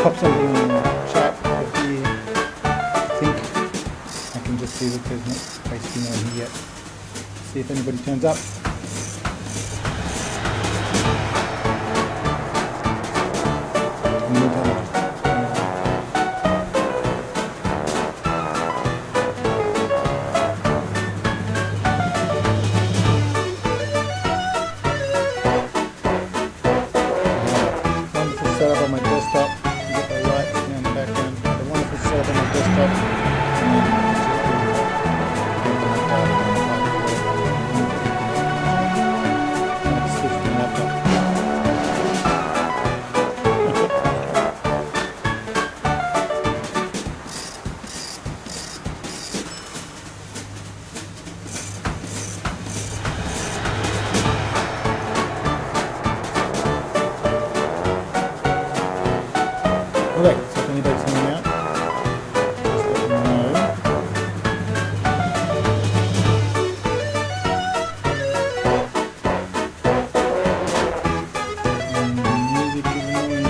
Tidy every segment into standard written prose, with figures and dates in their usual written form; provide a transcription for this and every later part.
pop something in the chat if you think I can just see that there's basically no one here yet. See if anybody turns up. Setup on my desktop. You get the lights down the background. The wonderful setup on my desktop. And then just switch to the laptop. Okay, so if anybody's coming out, just let me know. Music is annoying.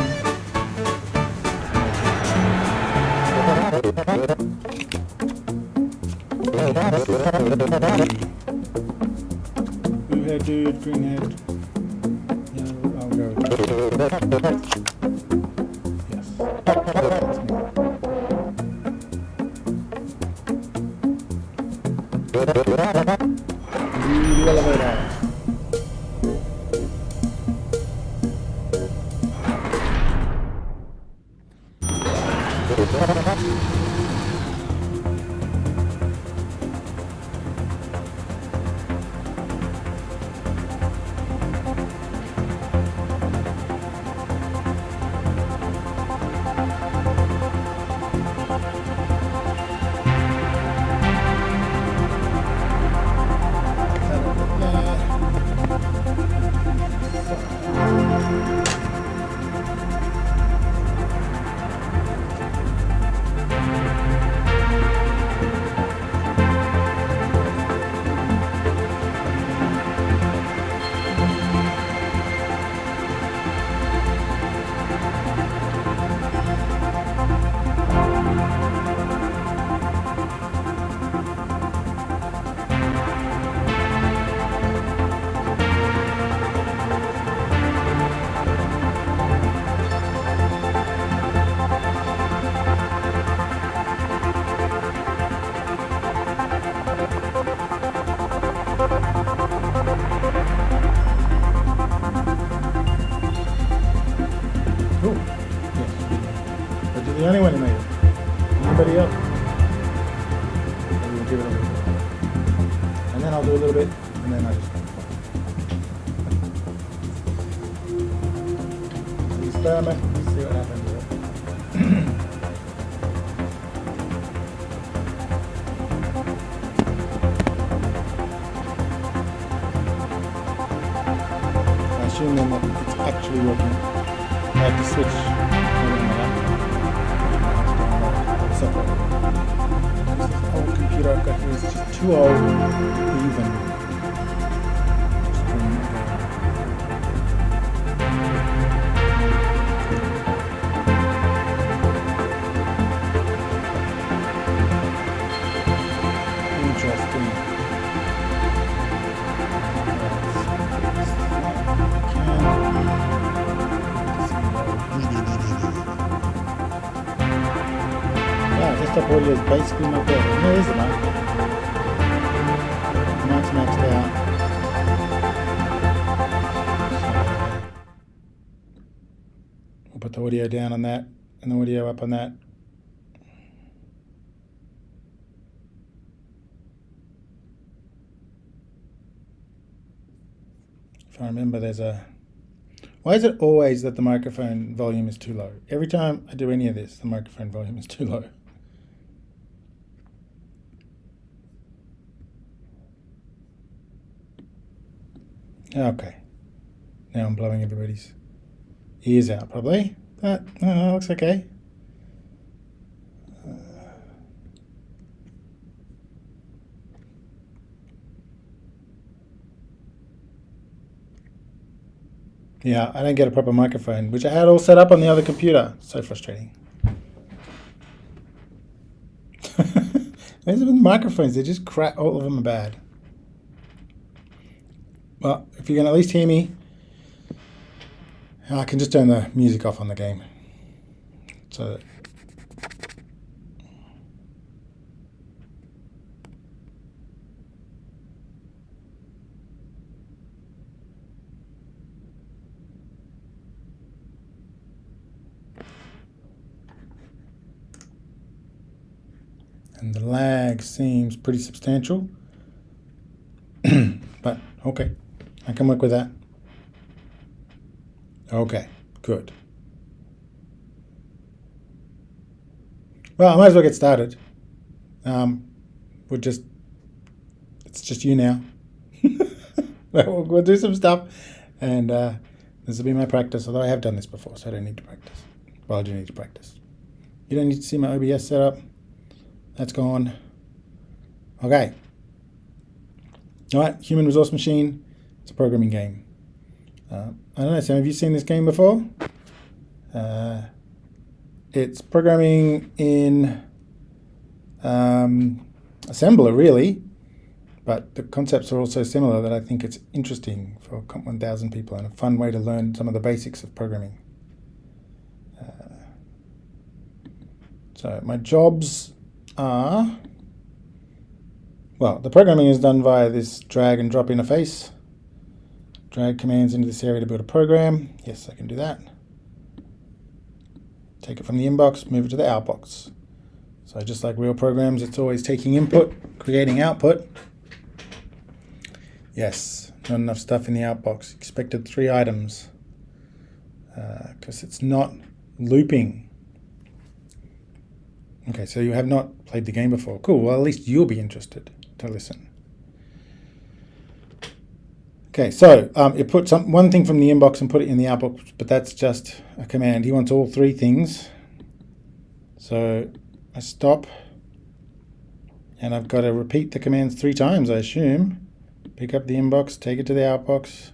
Blue head dude, green head. Yeah, I'll go. Yes. That's me. The elevator. Oh, yes. But you're the only one who made it. Anybody else? Maybe we'll give it a little bit. And then I'll do a little bit, and then I just... Experiment, see what happens with it. I assume then that it's actually working. I have to switch separate. This old computer I've got here is just too old to even. Interesting. Desktop audio is basically not there. There is a mic. The mic's maxed out. We'll put the audio down on that and the audio up on that. If I remember, there's a... Why is it always that the microphone volume is too low? Every time I do any of this, the microphone volume is too low. Okay. Now I'm blowing everybody's ears out, probably. But, looks okay. Yeah, I don't get a proper microphone, which I had all set up on the other computer. So frustrating. Those are the microphones, they're just crap. All of them are bad. Well, if you can at least hear me, I can just turn the music off on the game. So and the lag seems pretty substantial. But okay, I can work with that. Okay, good. Well, I might as well get started. It's just you now. We'll do some stuff, and this will be my practice, although I have done this before, so I don't need to practice. Well, I do need to practice. You don't need to see my OBS setup. That's gone. Okay. All right, Human Resource Machine. It's a programming game. I don't know, Sam, have you seen this game before? It's programming in assembler, really, but the concepts are also similar that I think it's interesting for Comp 1000 people and a fun way to learn some of the basics of programming. So my jobs are, well, the programming is done via this drag and drop interface. Drag commands into this area to build a program. Yes, I can do that. Take it from the inbox, move it to the outbox. So just like real programs, it's always taking input, creating output. Yes, not enough stuff in the outbox. Expected 3 items because it's not looping. Okay, so you have not played the game before. Cool, well at least you'll be interested to listen. Okay, so you put one thing from the inbox and put it in the outbox, but that's just a command. He wants all 3 things. So I stop, and I've got to repeat the commands 3 times, I assume. Pick up the inbox, take it to the outbox.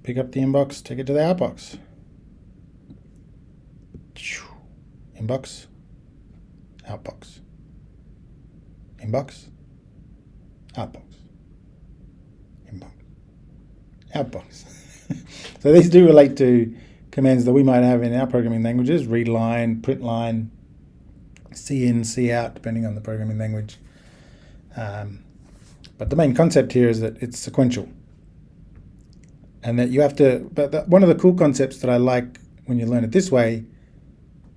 Pick up the inbox, take it to the outbox. Inbox, outbox. Inbox, outbox. Inbox, outbox. So these do relate to commands that we might have in our programming languages: read line, print line, see in, see out, depending on the programming language. But the main concept here is that it's sequential, and that you have to. But one of the cool concepts that I like when you learn it this way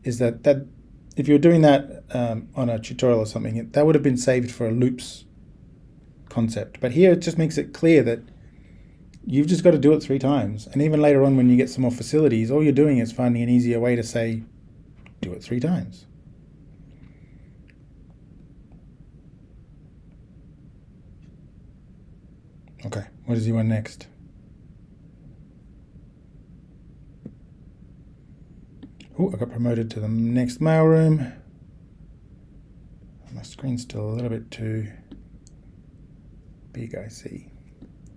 is that if you're doing that on a tutorial or something, that would have been saved for a loops concept. But here it just makes it clear that you've just got to do it 3 times. And even later on when you get some more facilities, all you're doing is finding an easier way to say, do it 3 times. Okay, what does he want next? Oh, I got promoted to the next mailroom. My screen's still a little bit too big, I see.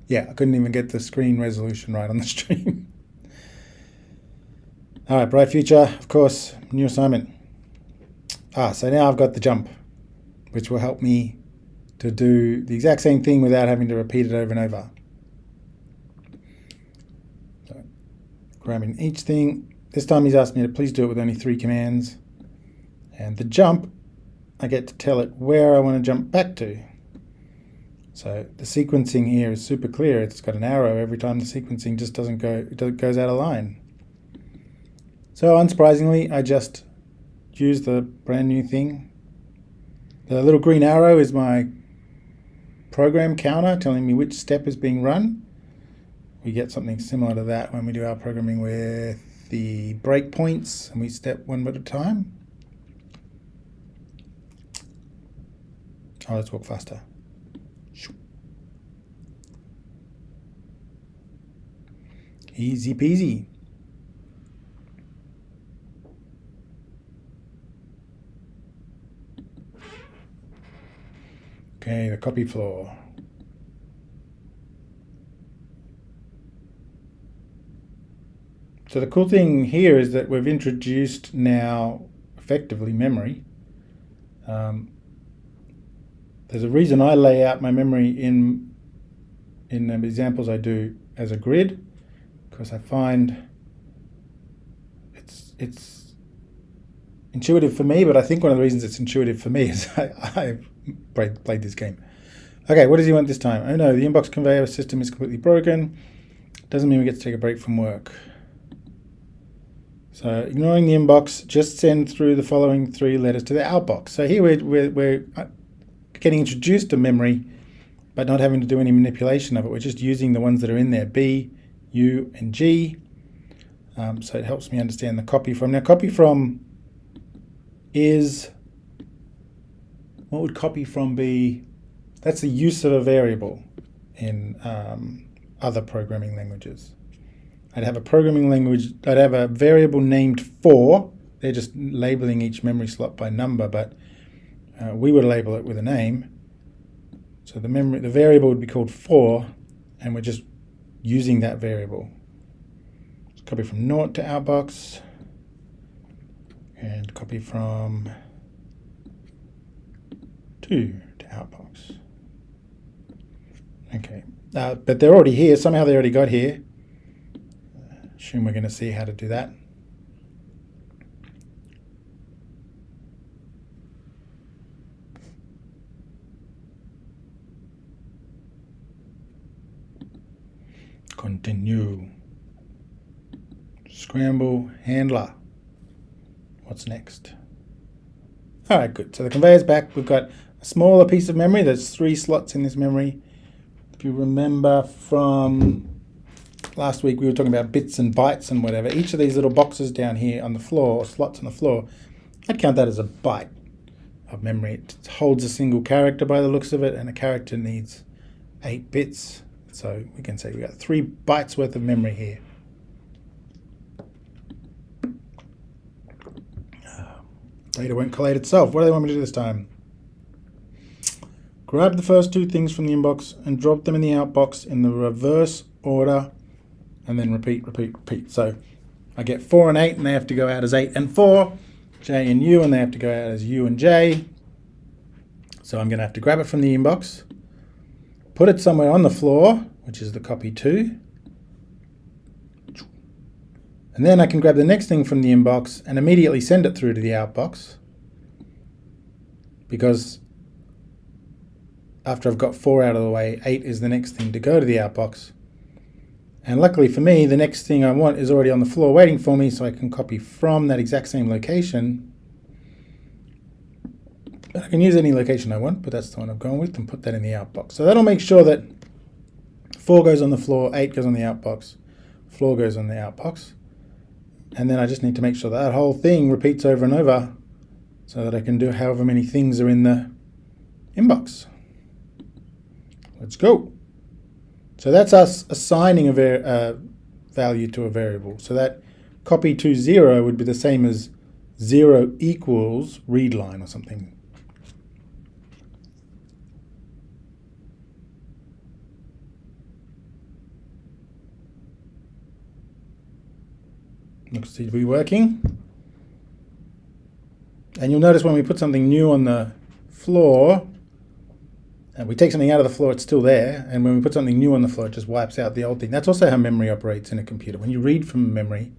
Yeah, I couldn't even get the screen resolution right on the stream. All right, Bright Future, of course, new assignment. So now I've got the jump, which will help me to do the exact same thing without having to repeat it over and over. So, grabbing each thing. This time he's asked me to please do it with only 3 commands. And the jump, I get to tell it where I want to jump back to. So the sequencing here is super clear. It's got an arrow every time the sequencing just doesn't go, it goes out of line. So unsurprisingly, I just use the brand new thing. The little green arrow is my program counter telling me which step is being run. We get something similar to that when we do our programming with the breakpoints and we step one at a time. Oh, let's walk faster. Easy peasy. Okay, the copy floor. So the cool thing here is that we've introduced now effectively memory. There's a reason I lay out my memory in the examples I do as a grid, because I find it's intuitive for me, but I think one of the reasons it's intuitive for me is I've played this game. Okay, what does he want this time? Oh no, the inbox conveyor system is completely broken. Doesn't mean we get to take a break from work. So ignoring the inbox, just send through the following 3 letters to the outbox. So here we're getting introduced to memory, but not having to do any manipulation of it. We're just using the ones that are in there, B, U, and G. So it helps me understand the copy from. Now copy from is, what would copy from be? That's the use of a variable in other programming languages. I'd have a programming language, I'd have a variable named for, they're just labeling each memory slot by number, but we would label it with a name. So the variable would be called for, and we're just using that variable. Let's copy from naught to outbox, and copy from 2 to outbox. Okay, but they're already here. Somehow they already got here. Assume we're going to see how to do that. Continue. Scramble handler. What's next? All right, good. So the conveyor's back. We've got a smaller piece of memory. There's 3 slots in this memory. If you remember from last week, we were talking about bits and bytes and whatever. Each of these little boxes down here on the floor, or slots on the floor, I'd count that as a byte of memory. It holds a single character by the looks of it, and a character needs 8 bits. So we can say we got 3 bytes worth of memory here. Data won't collate itself. What do they want me to do this time? Grab the first 2 things from the inbox and drop them in the outbox in the reverse order, and then repeat, repeat, repeat. So I get 4 and 8, and they have to go out as 8 and 4. J and U, and they have to go out as U and J. So I'm going to have to grab it from the inbox, put it somewhere on the floor, which is the copy 2. And then I can grab the next thing from the inbox and immediately send it through to the outbox, because after I've got 4 out of the way, 8 is the next thing to go to the outbox. And luckily for me, the next thing I want is already on the floor waiting for me, so I can copy from that exact same location. But I can use any location I want, but that's the one I've gone with, and put that in the outbox. So that'll make sure that 4 goes on the floor, 8 goes on the outbox, floor goes on the outbox. And then I just need to make sure that whole thing repeats over and over, so that I can do however many things are in the inbox. Let's go. So that's us assigning a value to a variable. So that copy to 0 would be the same as 0 equals read line or something. Looks to be working. And you'll notice when we put something new on the floor, and we take something out of the floor, it's still there. And when we put something new on the floor, it just wipes out the old thing. That's also how memory operates in a computer. When you read from memory,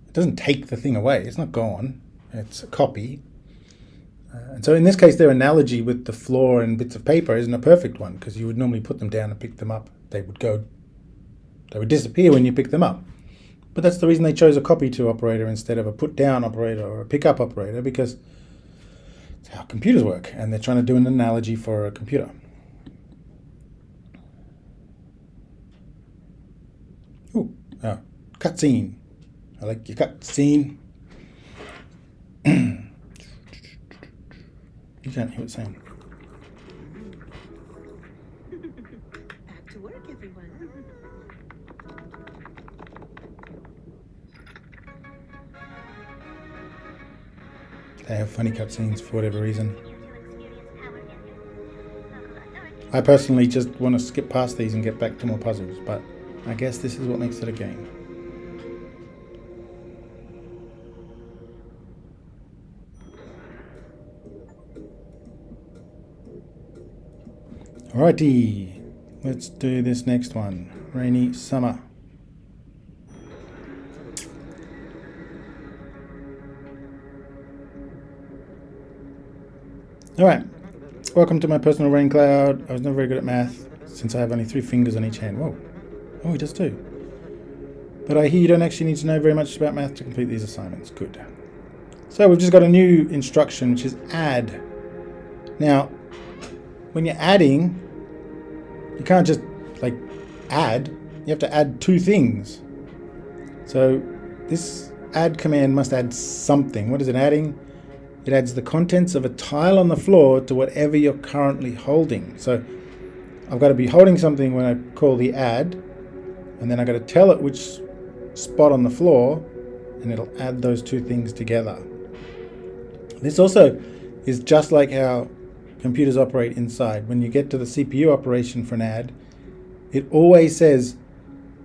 it doesn't take the thing away. It's not gone. It's a copy. And so in this case, their analogy with the floor and bits of paper isn't a perfect one, because you would normally put them down and pick them up. They would disappear when you pick them up. But that's the reason they chose a copy to operator instead of a put down operator or a pick up operator, because it's how computers work, and they're trying to do an analogy for a computer. Ooh, cutscene. I like your cutscene. You can't hear it saying. Back to work, everyone. They have funny cutscenes for whatever reason. I personally just want to skip past these and get back to more puzzles, but I guess this is what makes it a game. Alrighty, let's do this next one. Rainy summer. Alright, welcome to my personal rain cloud. I was never very good at math since I have only 3 fingers on each hand. Whoa, oh, he does too. But I hear you don't actually need to know very much about math to complete these assignments. Good. So we've just got a new instruction, which is add. Now, when you're adding, you can't just like add. You have to add 2 things. So this add command must add something. What is it adding? It adds the contents of a tile on the floor to whatever you're currently holding. So I've got to be holding something when I call the add, and then I've got to tell it which spot on the floor, and it'll add those 2 things together. This also is just like how computers operate inside. When you get to the CPU operation for an add, it always says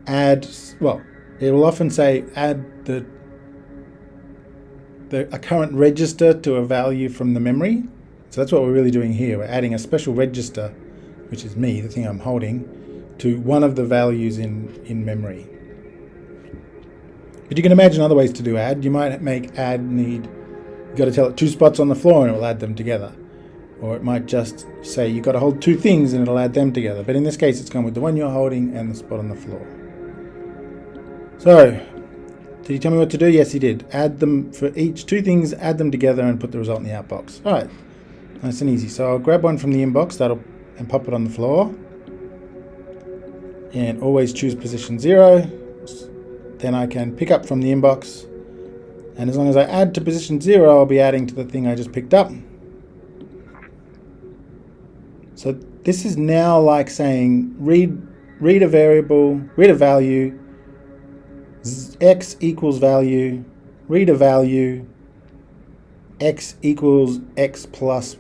add, well, it will often say add a current register to a value from the memory. So that's what we're really doing here. We're adding a special register, which is me, the thing I'm holding, to one of the values in memory. But you can imagine other ways to do add. You might make add need, you've got to tell it 2 spots on the floor and it will add them together. Or it might just say you've got to hold 2 things and it'll add them together. But in this case, it's going with the one you're holding and the spot on the floor. So, did he tell me what to do? Yes, he did. Add them for each 2 things, add them together and put the result in the outbox. All right, nice and easy. So I'll grab one from the inbox and pop it on the floor. And always choose position 0. Then I can pick up from the inbox. And as long as I add to position 0, I'll be adding to the thing I just picked up. So this is now like saying read a variable, read a value, x equals value, read a value, x equals x plus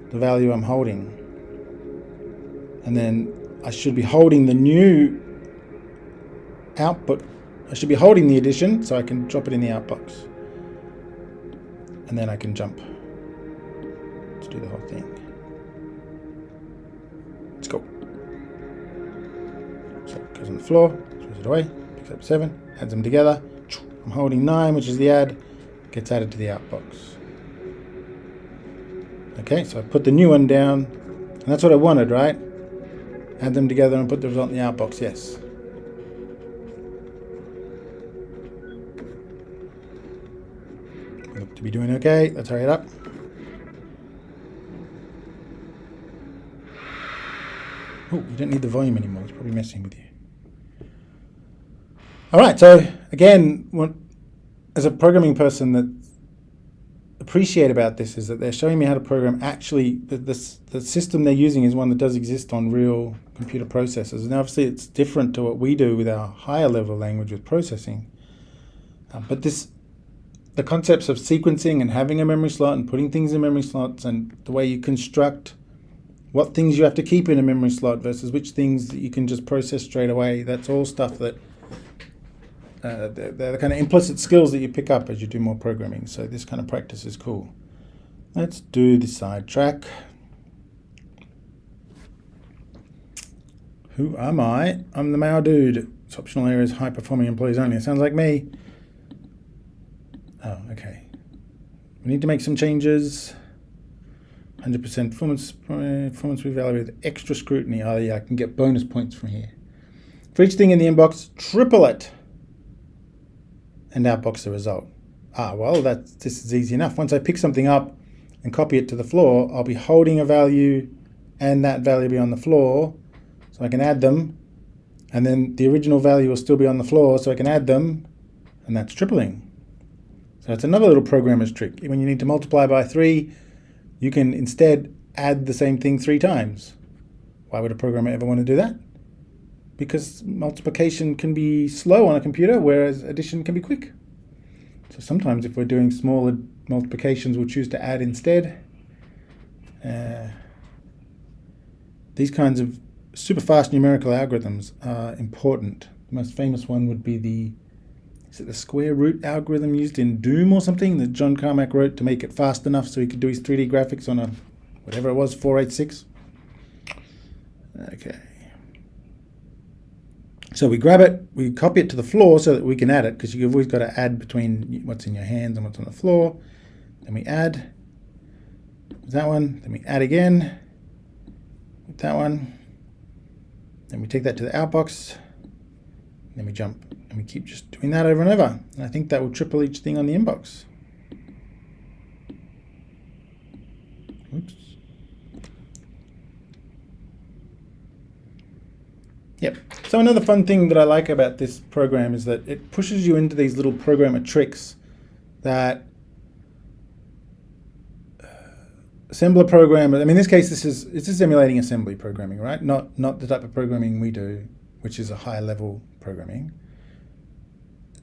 the value I'm holding. And then I should be holding the new output. I should be holding the addition so I can drop it in the outbox. And then I can jump to do the whole thing. Let's go. So it goes on the floor, throws it away, picks up 7, adds them together. I'm holding 9, which is the add, gets added to the outbox. Okay, so I put the new one down, and that's what I wanted, right? Add them together and put the result in the outbox, yes. We look to be doing okay, let's hurry it up. Oh, you don't need the volume anymore. It's probably messing with you. All right. So again, as a programming person, that appreciate about this is that they're showing me how to program. Actually, the system they're using is one that does exist on real computer processors. And obviously, it's different to what we do with our higher level language with processing. But the concepts of sequencing and having a memory slot and putting things in memory slots and the way you construct what things you have to keep in a memory slot versus which things that you can just process straight away. That's all stuff that they're the kind of implicit skills that you pick up as you do more programming. So this kind of practice is cool. Let's do the sidetrack. Who am I? I'm the Mao dude. It's optional areas, high performing employees only. It sounds like me. Oh, okay. We need to make some changes. 100% performance revalue with extra scrutiny. Oh yeah, I can get bonus points from here. For each thing in the inbox, triple it and outbox the result. Well, this is easy enough. Once I pick something up and copy it to the floor, I'll be holding a value and that value be on the floor, so I can add them, and then the original value will still be on the floor, so I can add them, and that's tripling. So it's another little programmer's trick. When you need to multiply by 3, you can instead add the same thing 3 times. Why would a programmer ever want to do that? Because multiplication can be slow on a computer, whereas addition can be quick. So sometimes if we're doing smaller multiplications, we'll choose to add instead. These kinds of super fast numerical algorithms are important. The most famous one would be the square root algorithm used in Doom or something that John Carmack wrote to make it fast enough so he could do his 3D graphics on a, whatever it was, 486. Okay. So we grab it, we copy it to the floor so that we can add it, because you've always got to add between what's in your hands and what's on the floor. Then we add that one, then we add again with that one. Then we take that to the outbox, then we jump, and we keep just doing that over and over. And I think that will triple each thing on the inbox. Oops. Yep. So another fun thing that I like about this program is that it pushes you into these little programmer tricks that assembler programmer, I mean, in this case, it's emulating assembly programming, right? Not the type of programming we do, which is a higher level programming.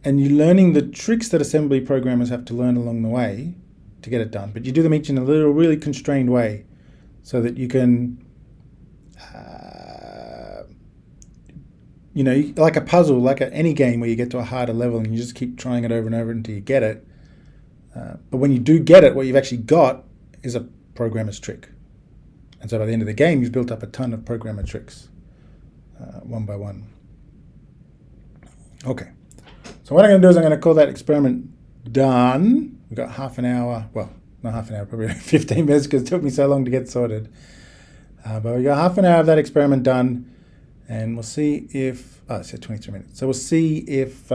And you're learning the tricks that assembly programmers have to learn along the way to get it done. But you do them each in a little really constrained way so that you can, like a puzzle, like any game where you get to a harder level and you just keep trying it over and over until you get it. But when you do get it, what you've actually got is a programmer's trick. And so by the end of the game, you've built up a ton of programmer tricks, one by one. Okay. So what I'm going to do is I'm going to call that experiment done. We've got half an hour, well, not half an hour, probably 15 minutes because it took me so long to get sorted. But we got half an hour of that experiment done, and we'll see if, it said 23 minutes. So we'll see if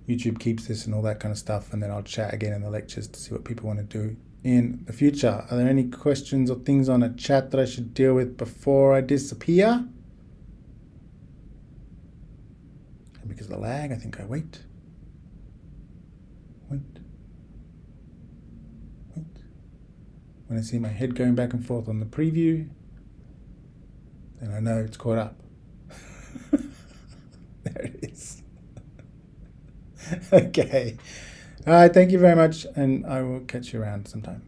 YouTube keeps this and all that kind of stuff, and then I'll chat again in the lectures to see what people want to do in the future. Are there any questions or things on a chat that I should deal with before I disappear? And because of the lag, I think I wait. When I see my head going back and forth on the preview, then I know it's caught up. There it is. Okay. All right, thank you very much, and I will catch you around sometime.